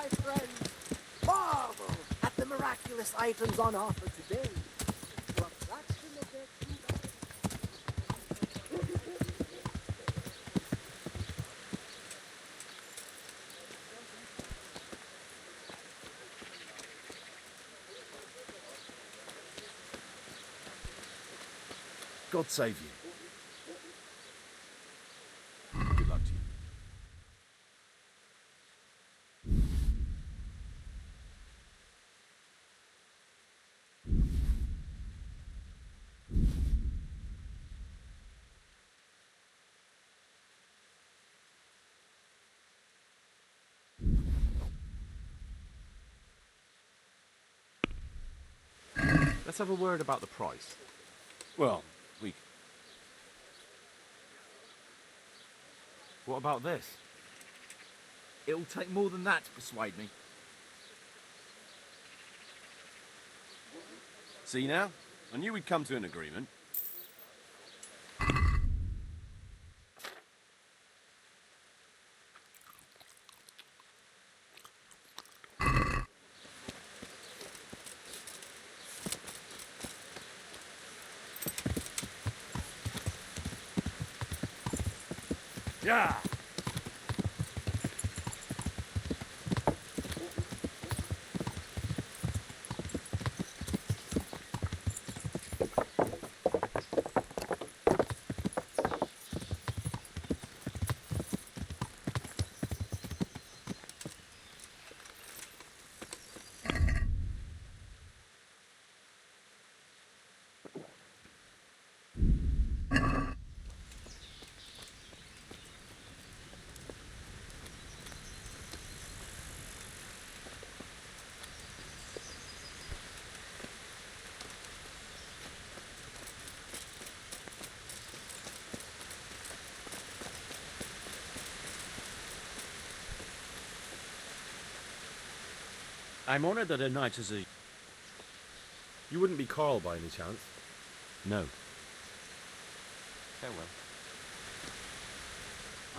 my friends, marvel at the miraculous items on offer today. To a fraction of their true God save you. Good luck to you. Let's have a word about the price. Well, we... What about this? It'll take more than that to persuade me. See now? I knew we'd come to an agreement. Yeah! I'm honored that a knight is a... You wouldn't be Carl by any chance? No. Farewell.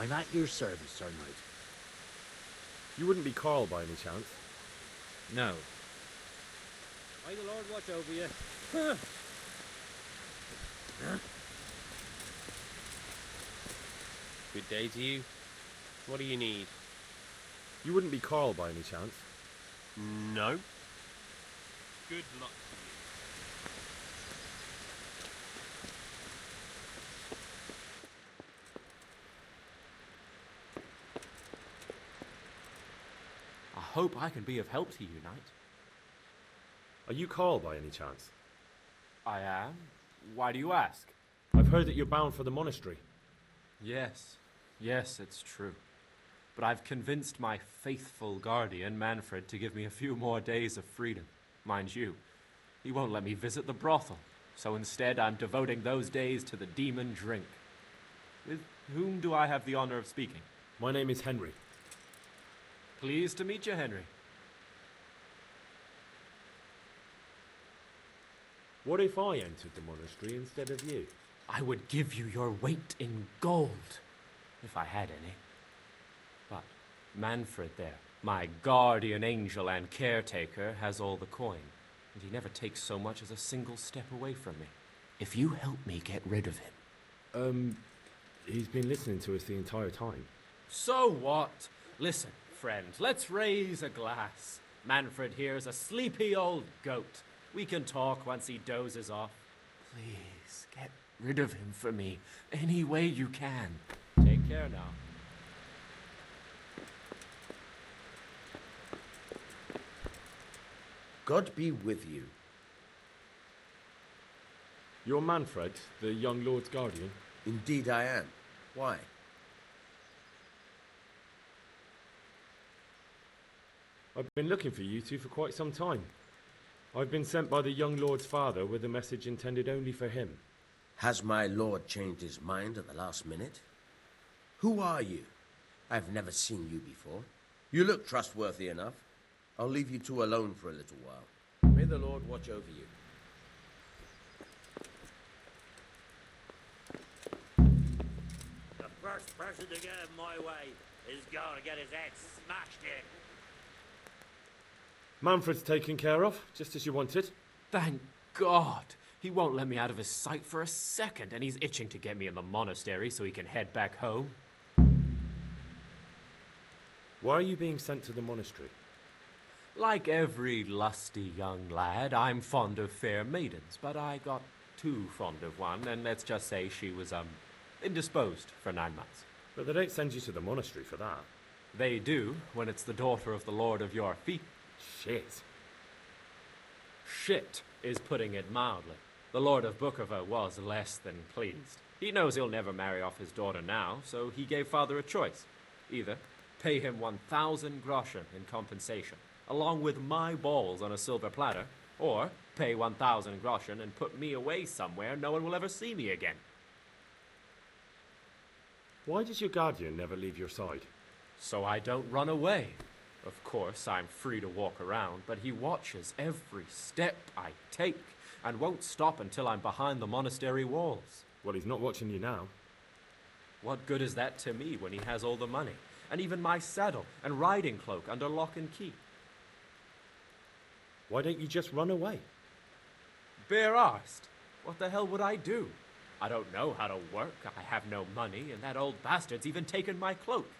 I'm at your service, Sir Knight. You wouldn't be Carl by any chance? No. May the Lord watch over you. Huh? Good day to you. What do you need? You wouldn't be Carl by any chance? No. Good luck to you. I hope I can be of help to you, Knight. Are you Carl by any chance? I am. Why do you ask? I've heard that you're bound for the monastery. Yes, it's true. But I've convinced my faithful guardian, Manfred, to give me a few more days of freedom. Mind you, he won't let me visit the brothel, so instead I'm devoting those days to the demon drink. With whom do I have the honor of speaking? My name is Henry. Pleased to meet you, Henry. What if I entered the monastery instead of you? I would give you your weight in gold, if I had any. But Manfred there, my guardian angel and caretaker, has all the coin, and he never takes so much as a single step away from me. If you help me get rid of him... He's been listening to us the entire time. So what? Listen, friend, let's raise a glass. Manfred here's a sleepy old goat. We can talk once he dozes off. Please, get rid of him for me, any way you can. Take care now. God be with you. You're Manfred, the young lord's guardian? Indeed I am. Why? I've been looking for you two for quite some time. I've been sent by the young lord's father with a message intended only for him. Has my lord changed his mind at the last minute? Who are you? I've never seen you before. You look trustworthy enough. I'll leave you two alone for a little while. May the Lord watch over you. The first person to get in my way is going to get his head smashed in. Manfred's taken care of, just as you wanted. Thank God! He won't let me out of his sight for a second, and he's itching to get me in the monastery so he can head back home. Why are you being sent to the monastery? Like every lusty young lad, I'm fond of fair maidens, but I got too fond of one, and let's just say she was, indisposed for 9 months. But they don't send you to the monastery for that. They do, when it's the daughter of the Lord of your feet. Shit. Shit is putting it mildly. The Lord of Bukova was less than pleased. He knows he'll never marry off his daughter now, so he gave father a choice. Either pay him 1,000 groschen in compensation, along with my balls on a silver platter, or pay 1,000 groschen and put me away somewhere no one will ever see me again. Why does your guardian never leave your side? So I don't run away. Of course, I'm free to walk around, but he watches every step I take and won't stop until I'm behind the monastery walls. Well, he's not watching you now. What good is that to me when he has all the money, and even my saddle and riding cloak under lock and key? Why don't you just run away? Bare arsed. What the hell would I do? I don't know how to work, I have no money, and that old bastard's even taken my cloak.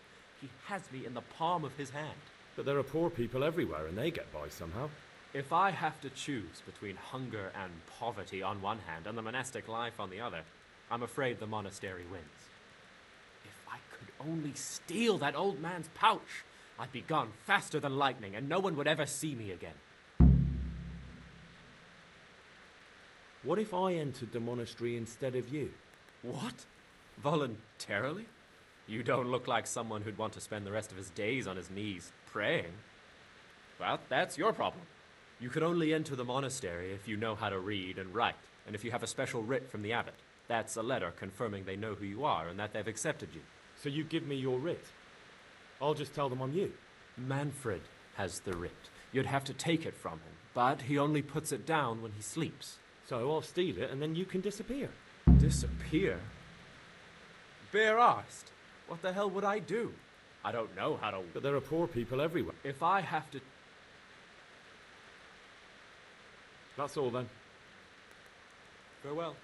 He has me in the palm of his hand. But there are poor people everywhere and they get by somehow. If I have to choose between hunger and poverty on one hand and the monastic life on the other, I'm afraid the monastery wins. If I could only steal that old man's pouch, I'd be gone faster than lightning and no one would ever see me again. What if I entered the monastery instead of you? What? Voluntarily? You don't look like someone who'd want to spend the rest of his days on his knees praying. Well, that's your problem. You can only enter the monastery if you know how to read and write, and if you have a special writ from the abbot. That's a letter confirming they know who you are and that they've accepted you. So you give me your writ. I'll just tell them I'm you. Manfred has the writ. You'd have to take it from him, but he only puts it down when he sleeps. So I'll steal it and then you can disappear. Disappear? Bare arsed. What the hell would I do? I don't know how to... But there are poor people everywhere. If I have to... That's all then. Farewell.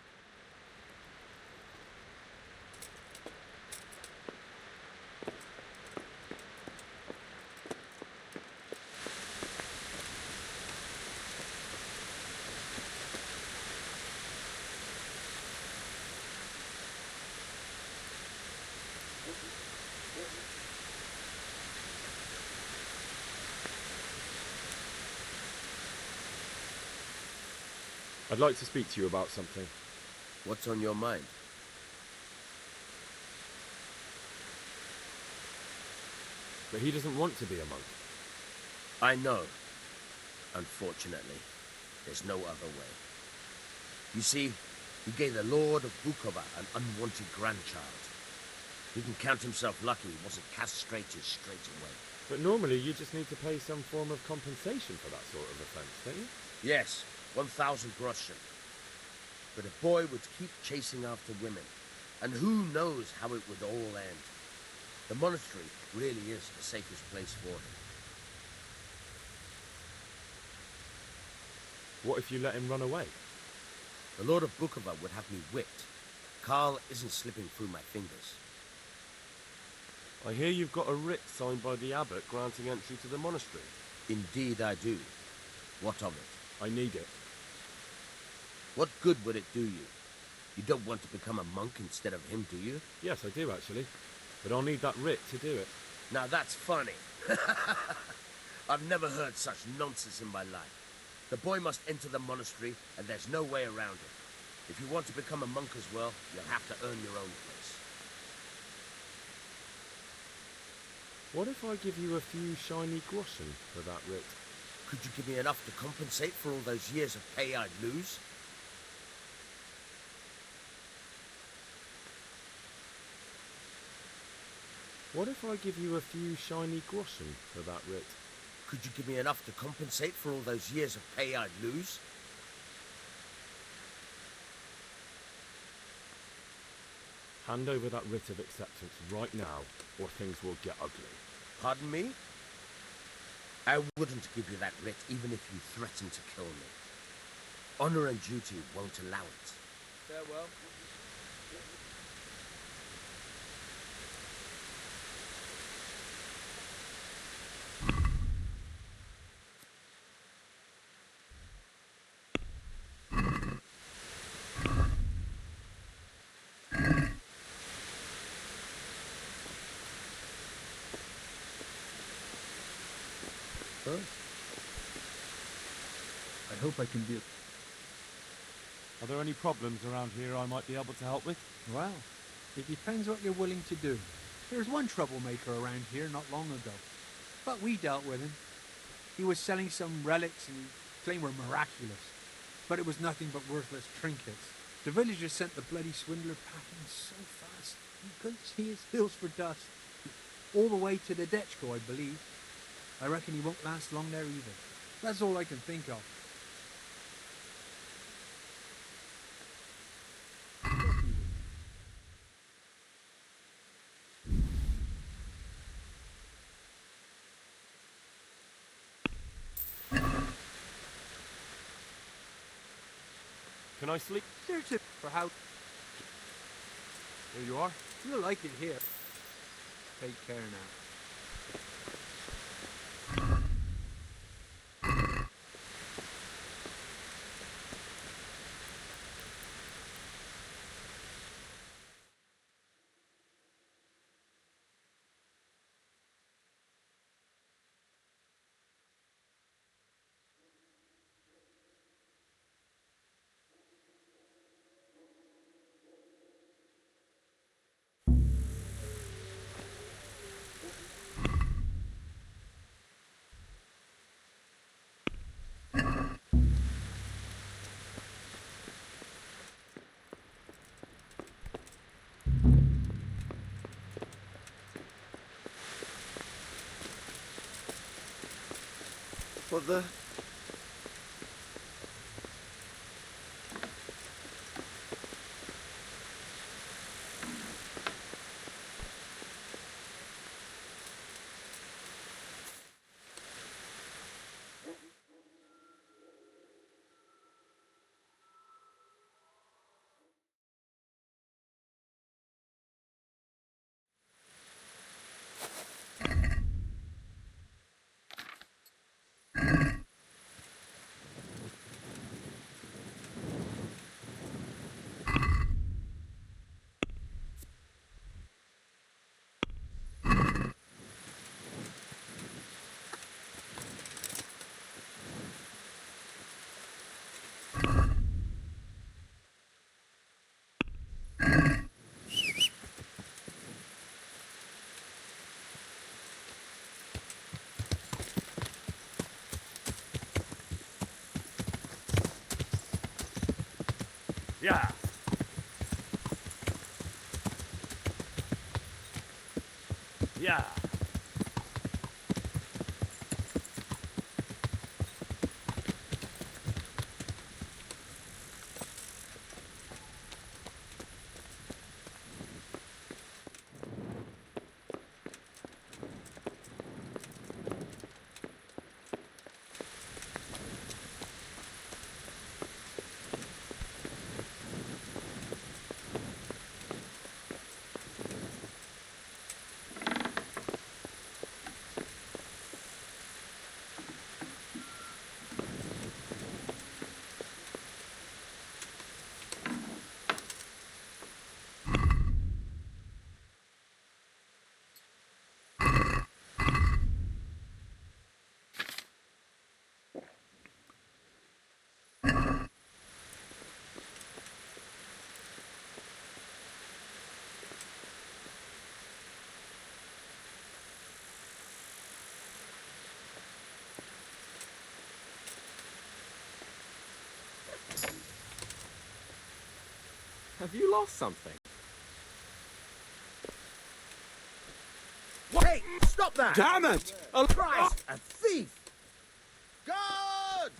I'd like to speak to you about something. What's on your mind? But he doesn't want to be a monk. I know. Unfortunately, there's no other way. You see, he gave the Lord of Bukova an unwanted grandchild. He can count himself lucky he wasn't castrated straight away. But normally you just need to pay some form of compensation for that sort of offence, don't you? Yes, 1,000 groschen. But a boy would keep chasing after women, and who knows how it would all end. The monastery really is the safest place for him. What if you let him run away? The Lord of Bukova would have me whipped. Karl isn't slipping through my fingers. I hear you've got a writ signed by the abbot granting entry to the monastery. Indeed I do. What of it? I need it. What good would it do you? You don't want to become a monk instead of him, do you? Yes, I do actually. But I'll need that writ to do it. Now that's funny. I've never heard such nonsense in my life. The boy must enter the monastery, and there's no way around it. If you want to become a monk as well, you'll have to earn your own place. What if I give you a few shiny groschen for that writ? Could you give me enough to compensate for all those years of pay I'd lose? What if I give you a few shiny groschen for that writ? Could you give me enough to compensate for all those years of pay I'd lose? Hand over that writ of acceptance right now, or things will get ugly. Pardon me? I wouldn't give you that writ even if you threatened to kill me. Honor and duty won't allow it. Farewell. I hope I can be... Are there any problems around here I might be able to help with? Well, it depends what you're willing to do. There was one troublemaker around here not long ago, but we dealt with him. He was selling some relics and he claimed were miraculous, but it was nothing but worthless trinkets. The villagers sent the bloody swindler packing so fast, you couldn't see his heels for dust. All the way to the Dechko, I believe. I reckon he won't last long there either. That's all I can think of. Can I sleep? Search it for how Here you are. you'll like it here. Take care now. But the... Yeah. Yeah. Have you lost something? Hey, stop that! Damn it! Christ, a thief! God!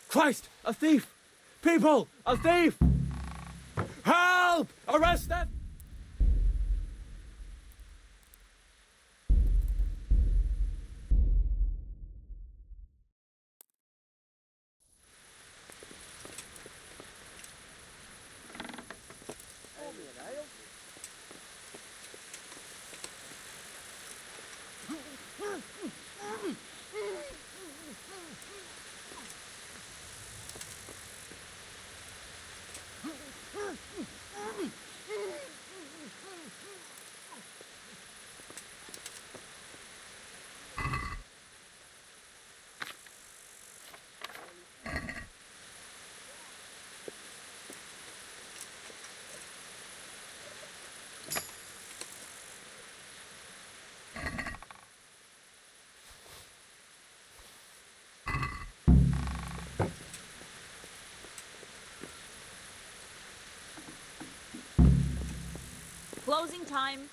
Christ! A thief! People! A thief! Help! Arrest them! Closing time.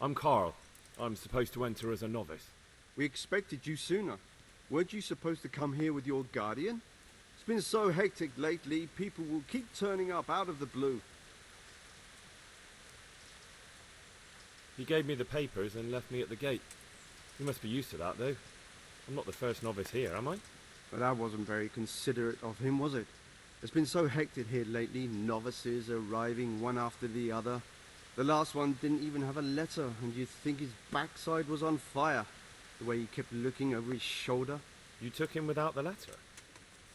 I'm Carl. I'm supposed to enter as a novice. We expected you sooner. Weren't you supposed to come here with your guardian? It's been so hectic lately, people will keep turning up out of the blue. He gave me the papers and left me at the gate. You must be used to that, though. I'm not the first novice here, am I? But that wasn't very considerate of him, was it? It's been so hectic here lately, novices arriving one after the other. The last one didn't even have a letter, and you'd think his backside was on fire, the way he kept looking over his shoulder. You took him without the letter?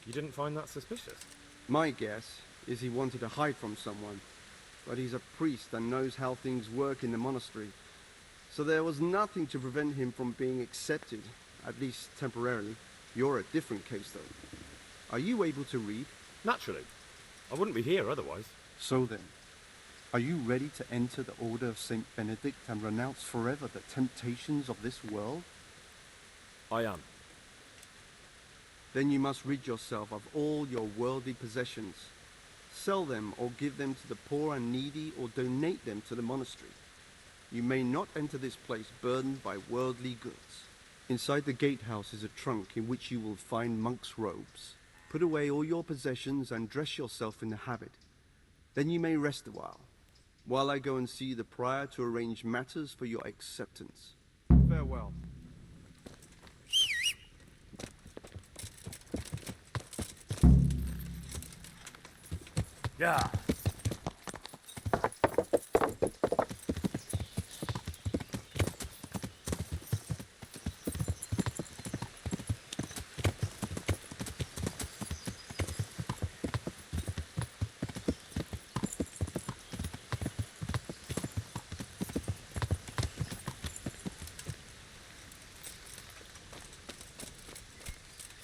You didn't find that suspicious? My guess is he wanted to hide from someone, but he's a priest and knows how things work in the monastery. So there was nothing to prevent him from being accepted, at least temporarily. You're a different case, though. Are you able to read? Naturally. I wouldn't be here otherwise. So then, are you ready to enter the Order of St. Benedict and renounce forever the temptations of this world? I am. Then you must rid yourself of all your worldly possessions. Sell them or give them to the poor and needy or donate them to the monastery. You may not enter this place burdened by worldly goods. Inside the gatehouse is a trunk in which you will find monk's robes. Put away all your possessions and dress yourself in the habit. Then you may rest a while. while I go and see the prior to arrange matters for your acceptance. Farewell. Yeah.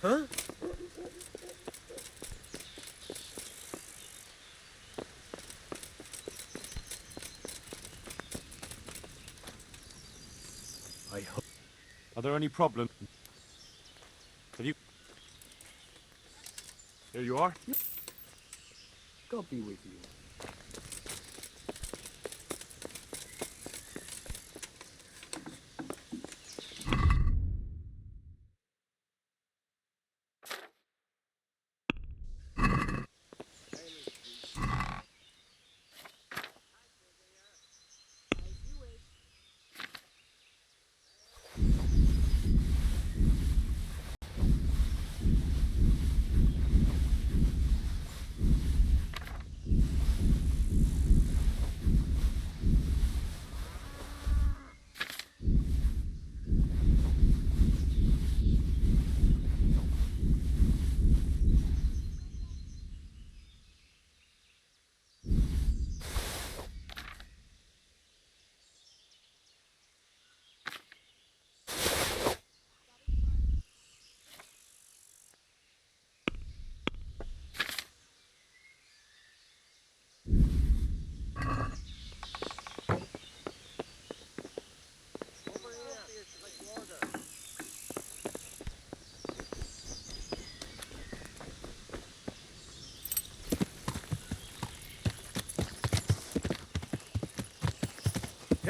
Huh? I hope. Are there any problems? Have you? Here you are. God be with you.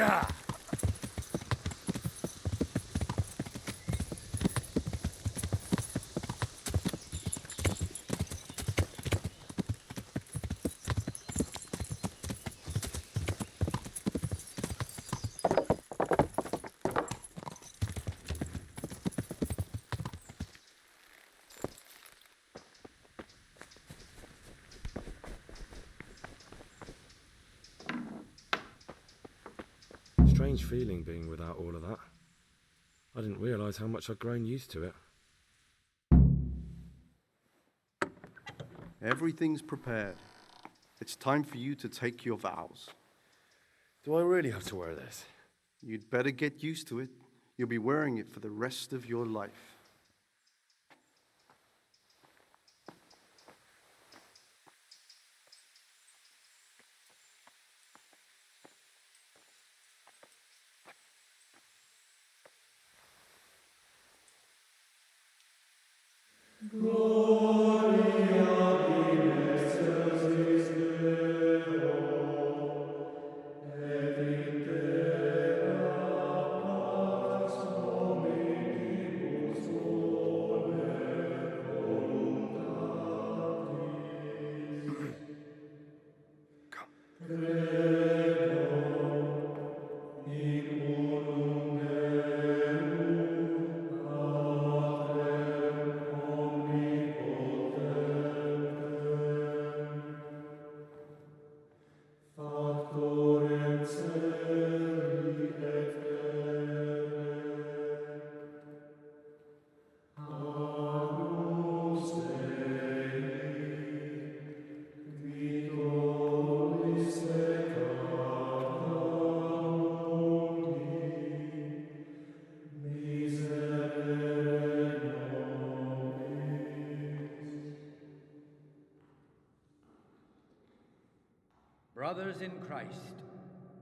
Yeah. Strange feeling being without all of that. I didn't realise how much I'd grown used to it. Everything's prepared. It's time for you to take your vows. Do I really have to wear this? You'd better get used to it. You'll be wearing it for the rest of your life. Brothers in Christ,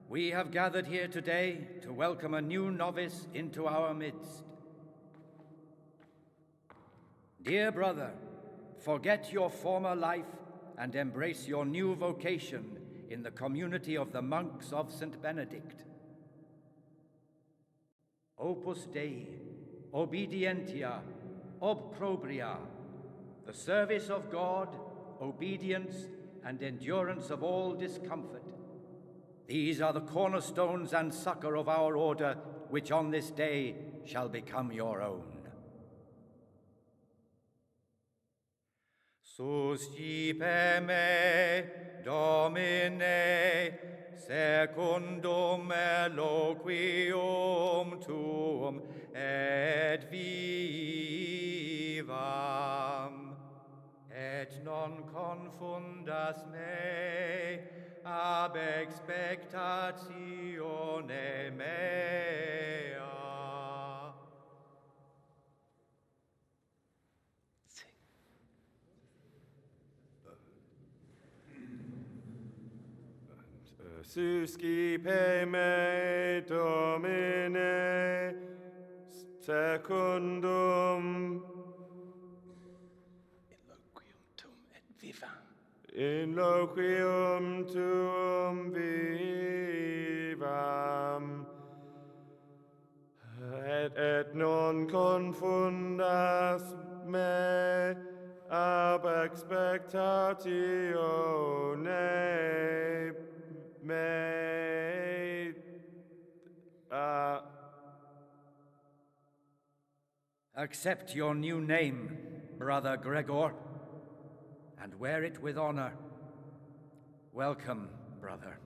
we have gathered here today to welcome a new novice into our midst. Dear brother, forget your former life and embrace your new vocation in the community of the monks of St. Benedict. Opus Dei, obedientia, obprobria, the service of God, obedience, and endurance of all discomfort. These are the cornerstones and succor of our order, which on this day shall become your own. Suscipe me, Domine, secundum eloquium tuum et vivam, et non confundas me ab expectatione mea. Suscipe me, Domine, secundum in loquium tuum vivam, et non confundas me ab expectatione mea. Accept your new name, Brother Gregor, and wear it with honor. Welcome, brother.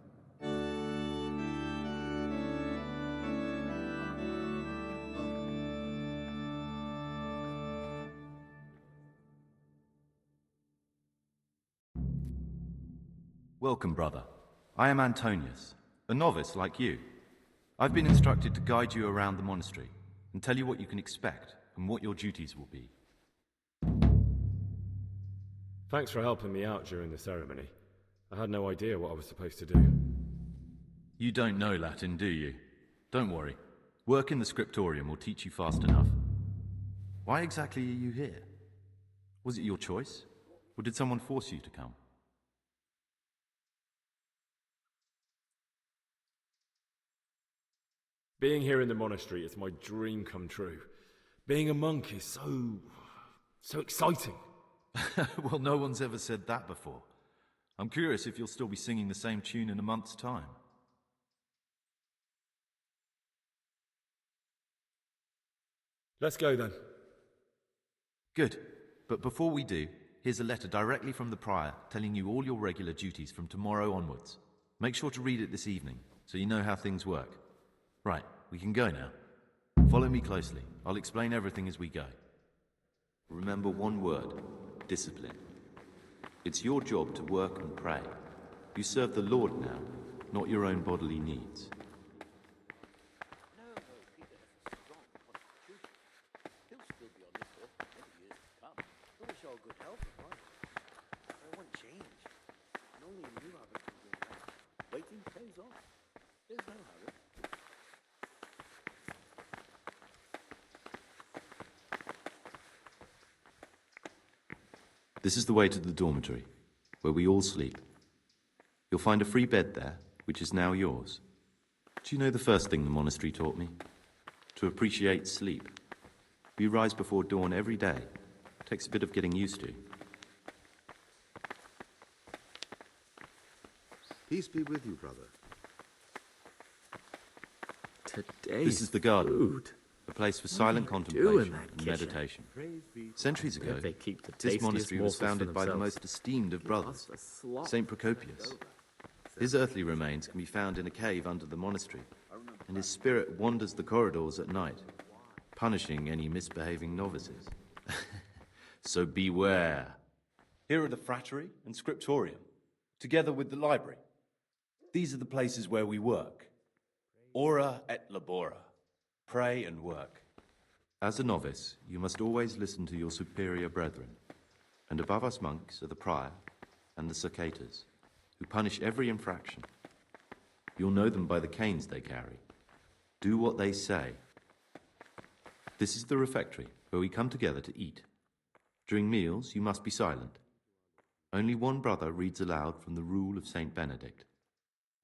Welcome, brother. I am Antonius, a novice like you. I've been instructed to guide you around the monastery and tell you what you can expect and what your duties will be. Thanks for helping me out during the ceremony. I had no idea what I was supposed to do. You don't know Latin, do you? Don't worry. Work in the scriptorium will teach you fast enough. Why exactly are you here? Was it your choice? Or did someone force you to come? Being here in the monastery is my dream come true. Being a monk is so exciting. Well, no one's ever said that before. I'm curious if you'll still be singing the same tune in a month's time. Let's go then. Good. But before we do, here's a letter directly from the prior telling you all your regular duties from tomorrow onwards. Make sure to read it this evening so you know how things work. Right, we can go now. Follow me closely. I'll explain everything as we go. Remember one word: discipline. It's your job to work and pray. You serve the Lord now, not your own bodily needs. He'll still be on this earth for many years to come. I wish all good health and life. I want change. And only a new habit can bring that. Waiting pays off. There's no hurry. This is the way to the dormitory, where we all sleep. You'll find a free bed there, which is now yours. Do you know the first thing the monastery taught me? To appreciate sleep. We rise before dawn every day. Takes a bit of getting used to. Peace be with you, brother. This is the garden, a place for silent contemplation and meditation. Centuries ago, this monastery was founded by the most esteemed of brothers, Saint Procopius. His earthly remains can be found in a cave under the monastery, and his spirit wanders the corridors at night, punishing any misbehaving novices. So beware. Here are the frattery and scriptorium, together with the library. These are the places where we work. Ora et labora. Pray and work. As a novice, you must always listen to your superior brethren, and above us monks are the prior and the cicatas, who punish every infraction. You'll know them by the canes they carry. Do what they say. This is the refectory, where we come together to eat. During meals, you must be silent. Only one brother reads aloud from the Rule of Saint Benedict.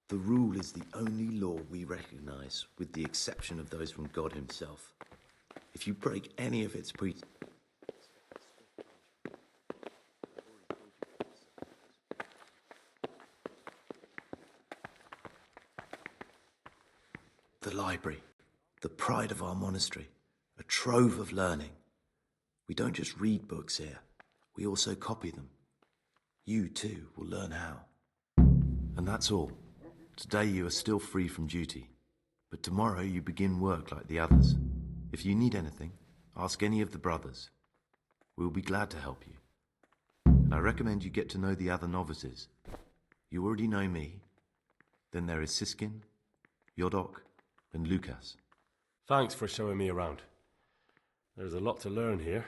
The rule is the only law we recognize, with the exception of those from God himself. If you break any of its the library, the pride of our monastery, a trove of learning. We don't just read books here, we also copy them. You, too, will learn how. And that's all. Today you are still free from duty, but tomorrow you begin work like the others. If you need anything, ask any of the brothers. We'll be glad to help you. And I recommend you get to know the other novices. You already know me. Then there is Siskin, Yodok, and Lucas. Thanks for showing me around. There's a lot to learn here.